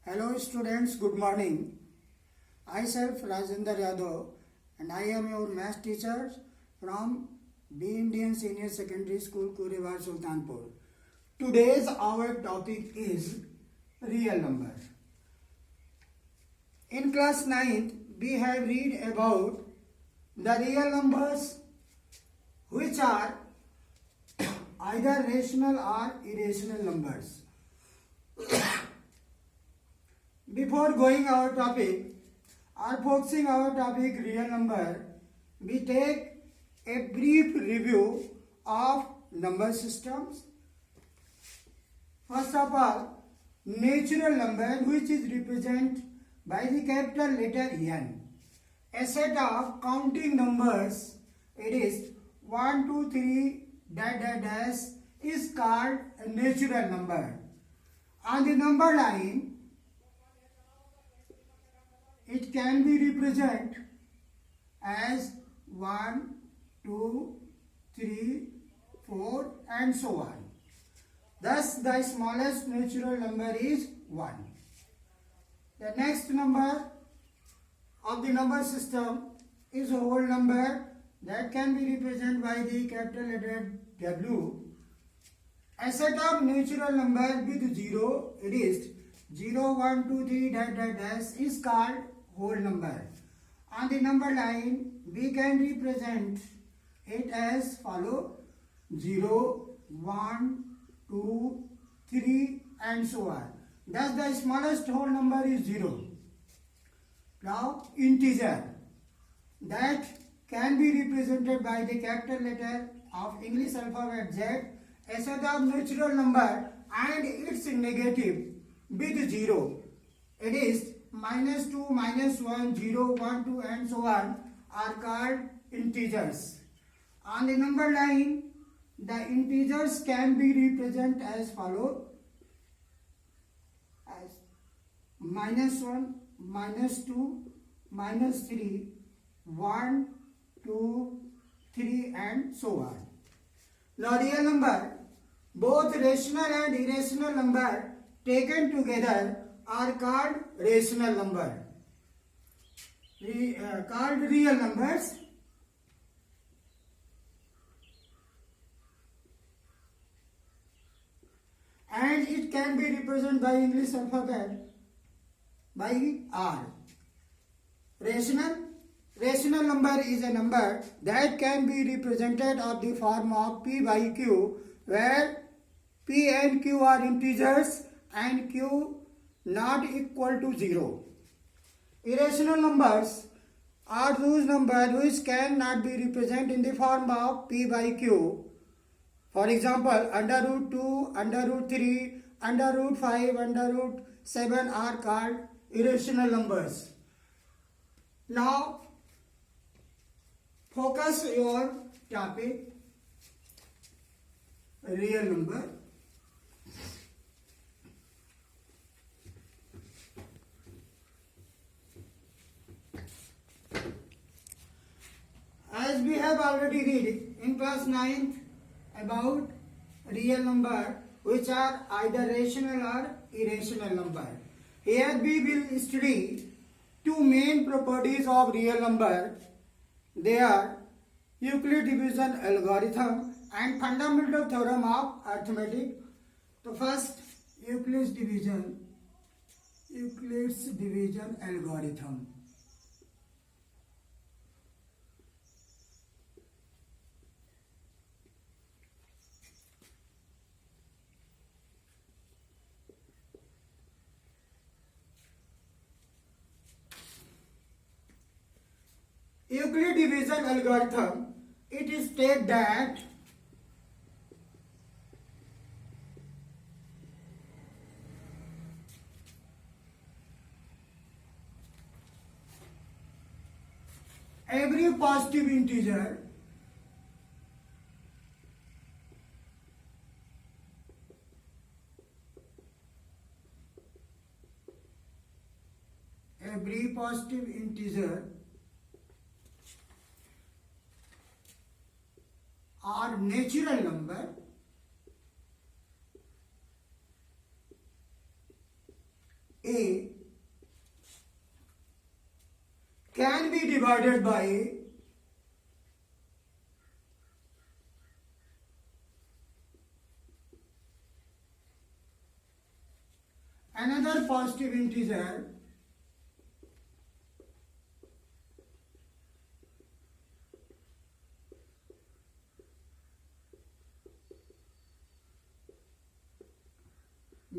Hello students, good morning. I self Rajendra Yadav and I am your math teacher from B Indian Senior Secondary School, Kuriwar, Sultanpur. Today's our topic is real number. In class 9th, we have read about the real numbers which are either rational or irrational numbers. Before going our topic or focusing our topic real number, we take a brief review of number systems. First of all, natural number which is represented by the capital letter N. A set of counting numbers, it is 1, 2, 3, dash is called a natural number. On the number line, it can be represented as 1, 2, 3, 4 and so on. Thus, the smallest natural number is 1. The next number of the number system is a whole number that can be represented by the capital letter W. A set of natural number with 0, it is 0, 1, 2, 3, dash is called whole number. On the number line, we can represent it as follow 0, 1, 2, 3 and so on. Thus the smallest whole number is 0. Now integer that can be represented by the capital letter of English alphabet Z, a set of natural number and its negative with 0. It is -2, -1, 0, 1, 2 and so on are called integers. On the number line, the integers can be represented as follow as -1, -2, -3, 1, 2, 3 and so on. Now real number, both rational and irrational number taken together are called rational number, called real numbers. And it can be represented by English alphabet by R. Rational number is a number that can be represented of the form of P by Q, where P and Q are integers and Q not equal to 0. Irrational numbers are those numbers which cannot be represented in the form of P by Q. For example, under root 2, under root 3, under root 5, under root 7 are called irrational numbers. Now, focus your topic, real number. As we have already read in class 9th about real number which are either rational or irrational number. Here we will study two main properties of real number. They are Euclid division algorithm and fundamental theorem of arithmetic. So first, Euclid's division algorithm. Euclid division algorithm, it is stated that every positive integer or natural number A can be divided by another positive integer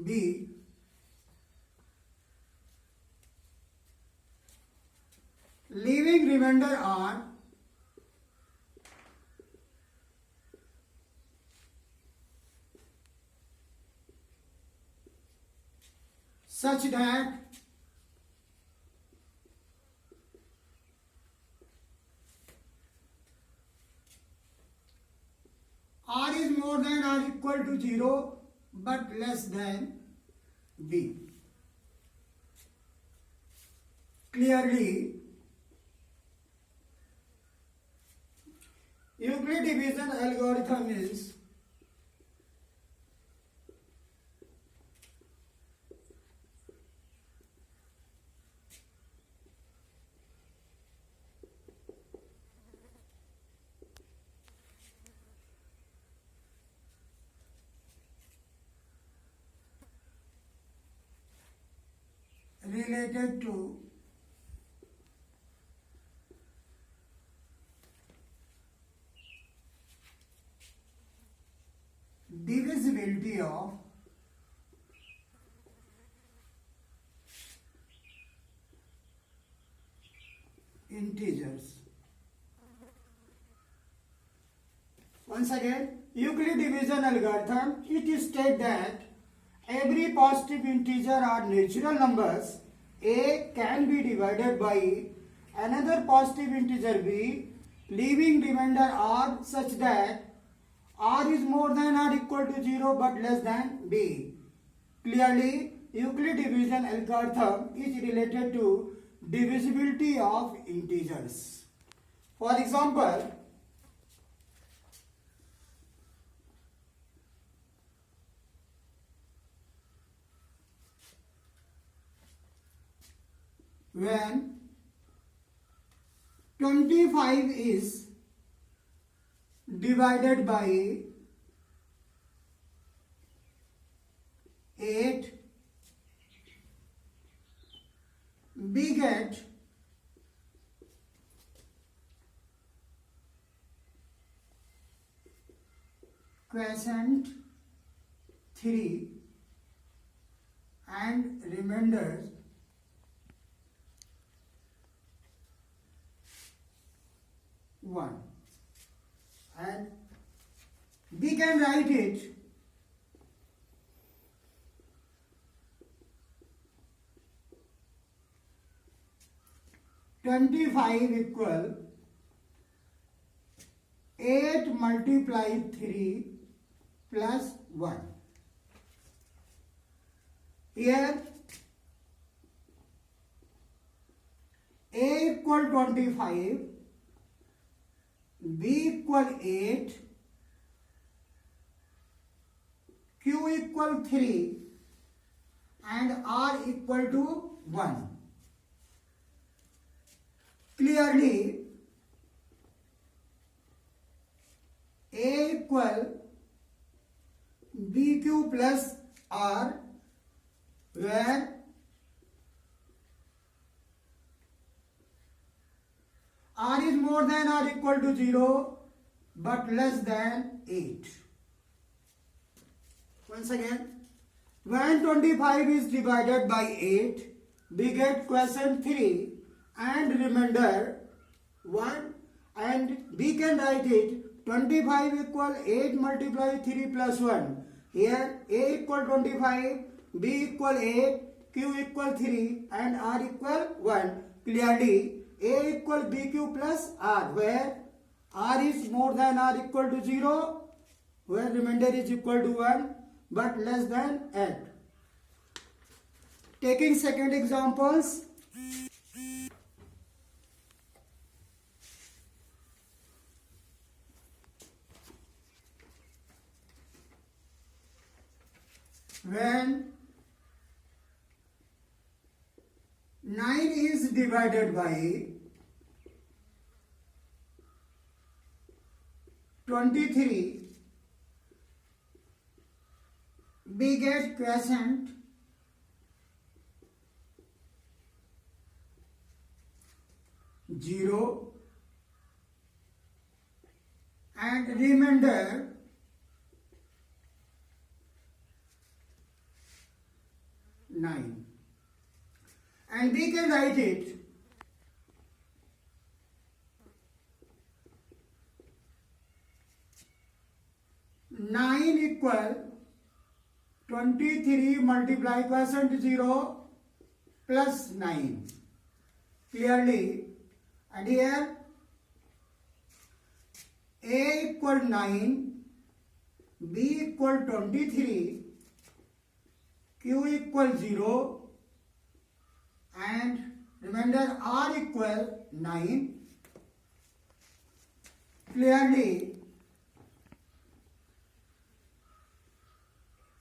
B leaving remainder R such that R is more than or equal to 0 but less than B. Clearly, Euclid division algorithm is related to divisibility of integers. Once again, Euclid division algorithm, it states that every positive integer or natural numbers A can be divided by another positive integer B, leaving remainder R such that R is more than or equal to 0 but less than B. Clearly, Euclid division algorithm is related to divisibility of integers. For example, when 25 is divided by 8, we get quotient 3 and remainders 1, and we can write it equal 8 multiply 3 plus 1. Here A equal 25, B equal 8, Q equal 3 and R equal to 1. Clearly, A equal BQ plus R, where R is more than or equal to 0 but less than 8. Once again, when 25 is divided by 8, we get quotient 3 and remainder 1, and we can write it 25 equal 8 multiply 3 plus 1. Here A equal 25, B equal 8, Q equal 3 and R equal 1. Clearly, A equal BQ plus R, where R is more than or equal to 0, where remainder is equal to 1 but less than 8. Taking second examples, when 9 is divided by 23, we get quotient 0 and remainder 9, and we can write it nine equal 23 multiply quotient 0 plus 9 clearly, and here A equal 9, B equal 23, Q equal 0 and remainder R equal 9. Clearly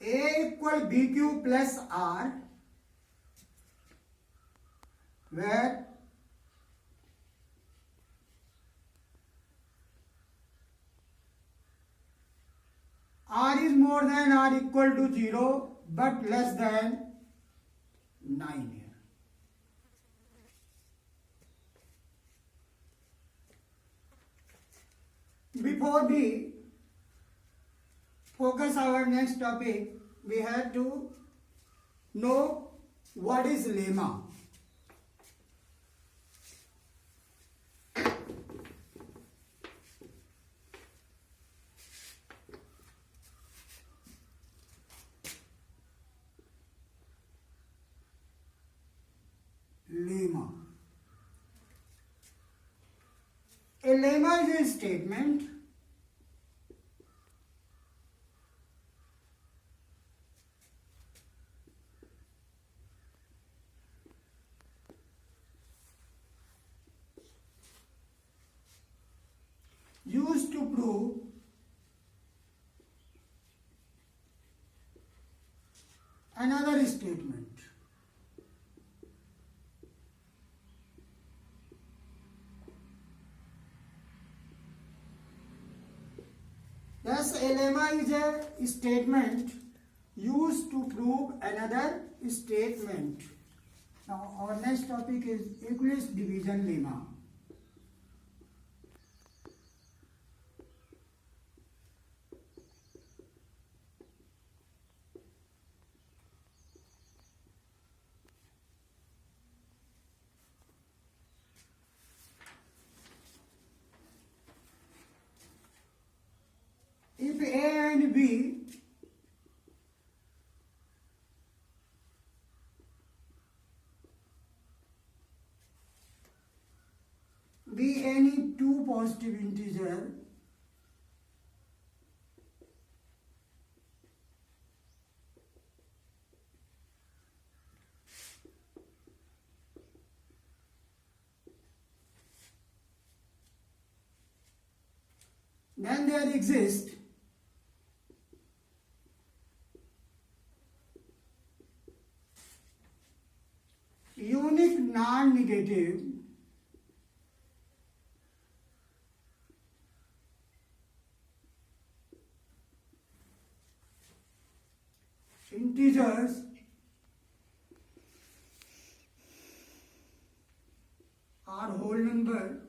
A equal BQ plus R, where R is more than or equal to 0 but less than 9 here. Before we focus our next topic, we have to know what is lemma. Lemma. A lemma is a statement used to prove another statement. Thus, a lemma is a statement used to prove another statement. Now, our next topic is Euclid's division lemma. If A and B be any two positive integer, then there exists unique non-negative integers are whole number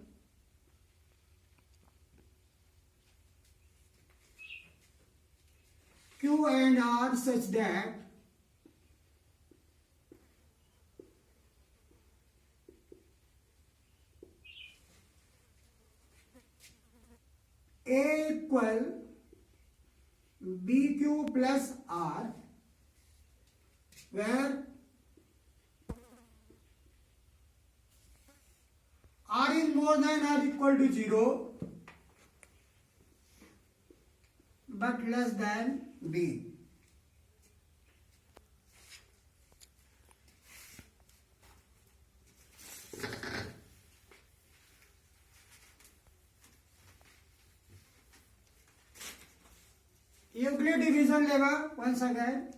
Q and R such that A equal BQ plus R, where R is more than or equal to 0 but less than B. Euclid division lemma once again.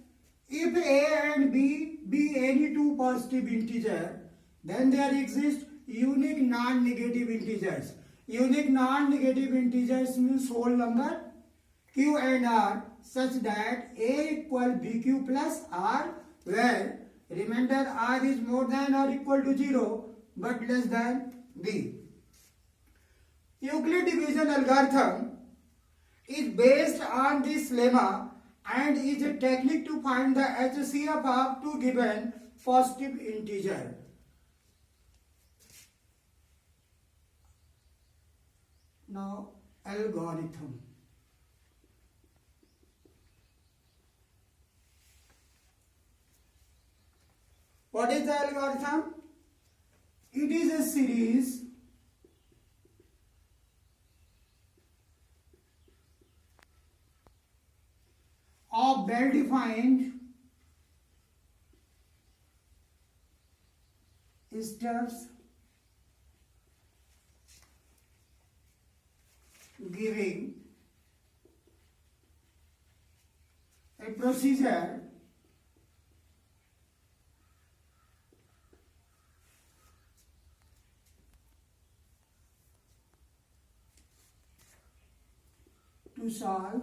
If A and B be any two positive integer, Then there exist unique non-negative integers. Unique non-negative integers means whole number q and r such that a equal bq plus r, where remainder r is more than or equal to 0 but less than b. Euclid division algorithm is based on this lemma and is a technique to find the HCF of two given positive integer. Now algorithm. What is the algorithm? It is a series of well-defined steps giving a procedure to solve